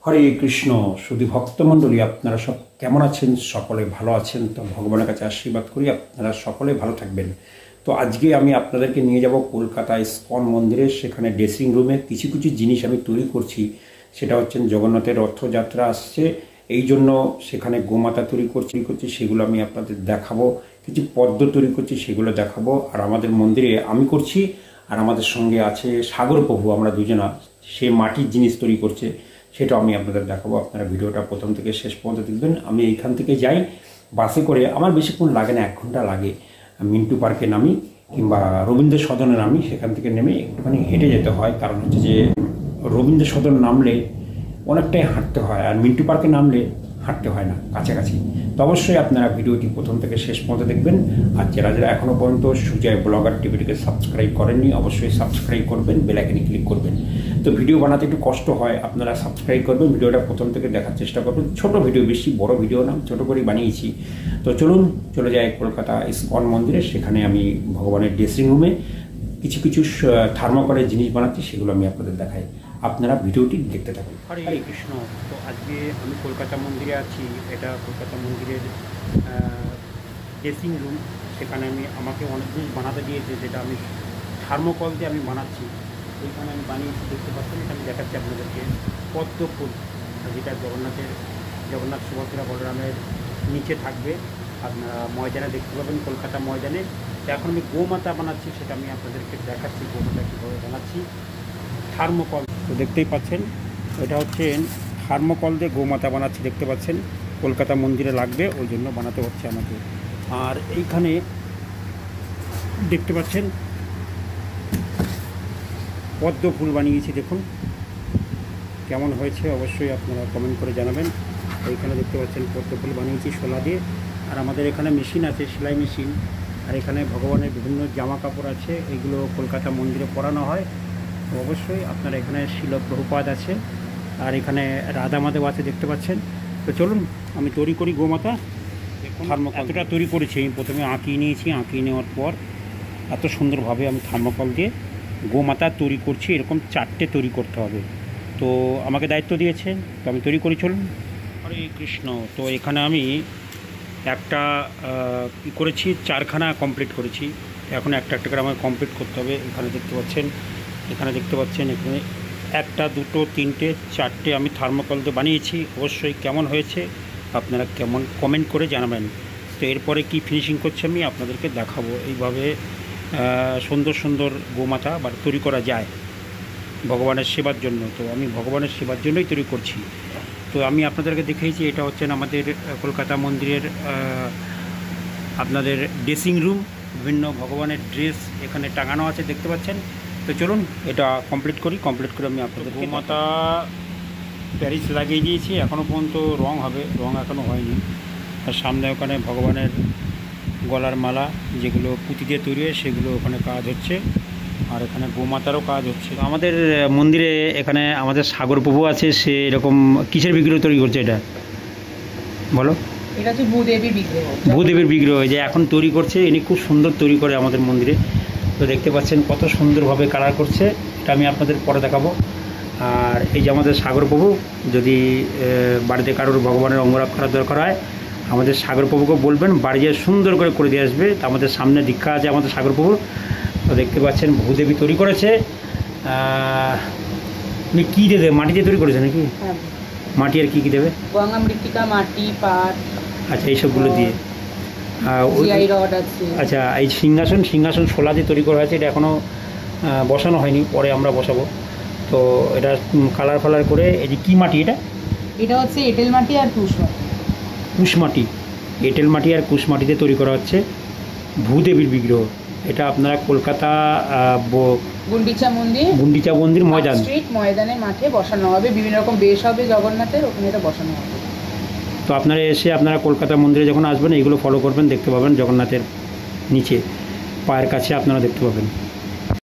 হরে কৃষ্ণ। শুধু ভক্তমণ্ডলী, আপনারা সব কেমন আছেন? সকলে ভালো আছেন তো? ভগবানের কাছে আশীর্বাদ করি আপনারা সকলে ভালো থাকবেন। তো আজকে আমি আপনাদেরকে নিয়ে যাব কলকাতা ইস্কন মন্দিরে। সেখানে ড্রেসিং রুমে কিছু কিছু জিনিস আমি তৈরি করছি। সেটা হচ্ছে জগন্নাথের রথযাত্রা আসছে, এই জন্য সেখানে গোমাতা তৈরি করছি, সেগুলো আমি আপনাদের দেখাবো। কিছু পদ্ম তৈরি করছি, সেগুলো দেখাবো। আর আমাদের মন্দিরে আমি করছি, আর আমাদের সঙ্গে আছে সাগর প্রভু, আমরা দুজনা। সে মাটির জিনিস তৈরি করছে, সেটা আমি আপনাদের দেখাবো। আপনারা ভিডিওটা প্রথম থেকে শেষ পর্যন্ত দেখবেন। আমি এইখান থেকে যাই বাসে করে, আমার বেশিক্ষণ লাগে না, 1 ঘন্টা লাগে। মিন্টু পার্কে নামি কিংবা রবীন্দ্র সদনে নামি, সেখান থেকে নেমে একটুখানি হেঁটে যেতে হয়। কারণ হচ্ছে যে রবীন্দ্র সদন নামলে অনেকটাই হাঁটতে হয়, আর মিন্টু পার্কে নামলে হাঁটতে হয় না, কাছাকাছি। তো অবশ্যই আপনারা ভিডিওটি প্রথম থেকে শেষ পর্যন্ত দেখবেন। আর যারা যারা এখনও পর্যন্ত সুজয় ব্লগার টিভিটিকে সাবস্ক্রাইব করেননি, অবশ্যই সাবস্ক্রাইব করবেন, বেল আইকনে ক্লিক করবেন। তো ভিডিও বানাতে একটু কষ্ট হয়, আপনারা সাবস্ক্রাইব করবেন, ভিডিওটা প্রথম থেকে দেখার চেষ্টা করবেন। ছোট ভিডিও, বেশি বড় ভিডিও না, ছোট করেই বানিয়েছি। তো চলুন চলে যাই কলকাতা ইস্কন মন্দিরে। সেখানে আমি ভগবানের ড্রেসিং রুমে কিছু কিছু থার্মোকলের জিনিস বানাচ্ছি, সেগুলো আমি আপনাদের দেখাই। আপনারা ভিডিওটি দেখতে থাকুন। হরে কৃষ্ণ। তো আজকে আমি কলকাতা মন্দিরে আছি। এটা কলকাতা মন্দিরের ড্রেসিং রুম। সেখানে আমাকে অনেক জিনিস বানাতে দিয়েছে, যেটা আমি থার্মোকল দিয়ে আমি বানাচ্ছি। ওইখানে আমি বানিয়েছি, দেখতে পাচ্ছেন। আমি দেখাচ্ছি আপনাদেরকে পদ্ম ফুল, যেটা জগন্নাথ সুভদ্রা বলরামের নিচে থাকবে। আপনারা ময়দানে দেখতে পাবেন, কলকাতা ময়দানে। তো এখন আমি গোমাতা বানাচ্ছি, সেটা আমি আপনাদেরকে দেখাচ্ছি গোমাতা কীভাবে বানাচ্ছি। থার্মোকল তো দেখতেই পাচ্ছেন, এটা হচ্ছে থার্মোকল দিয়ে গোমাতা বানাচ্ছি, দেখতে পাচ্ছেন। কলকাতা মন্দিরে লাগবে, ওই জন্য বানাতে হচ্ছে আমাকে। আর এইখানে দেখতে পাচ্ছেন পদ্ম ফুল বানিয়েছি, দেখুন কেমন হয়েছে, অবশ্যই আপনারা কমেন্ট করে জানাবেন। এইখানে দেখতে পাচ্ছেন পদ্ম ফুল বানিয়েছি শোলা দিয়ে। আর আমাদের এখানে মেশিন আছে, সেলাই মেশিন। আর এখানে ভগবানের বিভিন্ন জামা কাপড় আছে, এগুলো কলকাতা মন্দিরে পরানো হয়। তো অবশ্যই আপনারা এখানে শিল প্রভুপাদ আছে, আর এখানে রাধা মাধব আছে, দেখতে পাচ্ছেন। তো চলুন আমি তৈরি করি গোমাতা। থার্মোকল এতটা তৈরি করেছি, আমি প্রথমে আঁকিয়ে নিয়েছি। আঁকিয়ে নেওয়ার পর এত সুন্দরভাবে আমি থার্মোকল দিয়ে গোমাতা তৈরি করছি। এরকম 4টে তৈরি করতে হবে। তো আমাকে দায়িত্ব দিয়েছে, তো আমি তৈরি করি, চলুন। হরে কৃষ্ণ। তো এখানে আমি একটা করেছি, 4খানা কমপ্লিট করেছি। এখন একটা একটা করে আমাকে কমপ্লিট করতে হবে। এখানে দেখতে পাচ্ছেন, এখানে 1, 2, 3, 4টে আমি থার্মোকল দিয়ে বানিয়েছি। অবশ্যই কেমন হয়েছে আপনারা কমেন্ট করে জানাবেন। তো এরপরে কি ফিনিশিং করছি আমি আপনাদেরকে দেখাবো। এইভাবে সুন্দর সুন্দর গোমাতা তৈরি করা যায় ভগবানের সেবার জন্য। তো আমি ভগবানের সেবার জন্যই তৈরি করছি। তো আমি আপনাদেরকে দেখিয়েছি, এটা হচ্ছেন আমাদের কলকাতা মন্দিরের আপনাদের ড্রেসিং রুম। বিভিন্ন ভগবানের ড্রেস এখানে টাঙানো আছে, দেখতে পাচ্ছেন। তো চলুন এটা কমপ্লিট করে আমি আপনাদের গোমাতা প্যারিস লাগিয়ে দিয়েছি। এখনও পর্যন্ত রং হবে, রং এখনও হয়নি। আর সামনে ওখানে ভগবানের গলার মালা, যেগুলো পুঁতি দিয়ে তৈরি হয়, সেগুলো ওখানে কাজ হচ্ছে। আর এখানে গোমাতারও কাজ হচ্ছে। আমাদের মন্দিরে এখানে আমাদের সাগর প্রভু আছে, সে এরকম কিসের বিগ্রহ তৈরি করছে? এটা বলো। এটা হচ্ছে ভূদেবীর বিগ্রহ। ভূদেবীর বিগ্রহ যে এখন তৈরি করছে, ইনি খুব সুন্দর তৈরি করে আমাদের মন্দিরে। তো দেখতে পাচ্ছেন কত সুন্দরভাবে কালার করছে, এটা আমি আপনাদের পরে দেখাবো। আর এই যে আমাদের সাগর প্রভু, যদি বাড়িতে কারোর ভগবানের অঙ্গরাগ করার দরকার হয়, আমাদের সাগর প্রভুকে বলবেন, বাড়ি যেয়ে সুন্দর করে দিয়ে আসবে। তো আমাদের সামনে দীক্ষা আছে আমাদের সাগর প্রভুর। তো দেখতে পাচ্ছেন ভূদেবী তৈরি করেছে। আপনি কী দেবে? মাটি দিয়ে তৈরি করেছে নাকি? মাটি আর কী দেবে? গঙ্গা মৃত্তিকা, মাটি, পাট। আচ্ছা, এইসবগুলো দিয়ে। আচ্ছা, এই সিংহাসন শোলা দিয়ে তৈরি করা হয়েছে। এটা এখনও বসানো হয়নি, পরে আমরা বসাবো। তো এটা কালার করে। এই যে কী মাটি এটা? এটা হচ্ছে এঁটেল মাটি আর কুশ মাটি। এঁটেল মাটি আর কুশ মাটিতে তৈরি করা হচ্ছে ভূদেবীর বিগ্রহ। এটা আপনারা কলকাতা গুন্ডিচা মন্দির ময়দানের মাঠে বসানো হবে। বিভিন্ন রকম বেশ হবে জগন্নাথের, ওখানে এটা বসানো হবে। তো আপনারা এসে আপনারা কলকাতা মন্দিরে যখন আসবেন, এইগুলো ফলো করবেন, দেখতে পাবেন জগন্নাথের নিচে পায়ের কাছে আপনারা দেখতে পাবেন।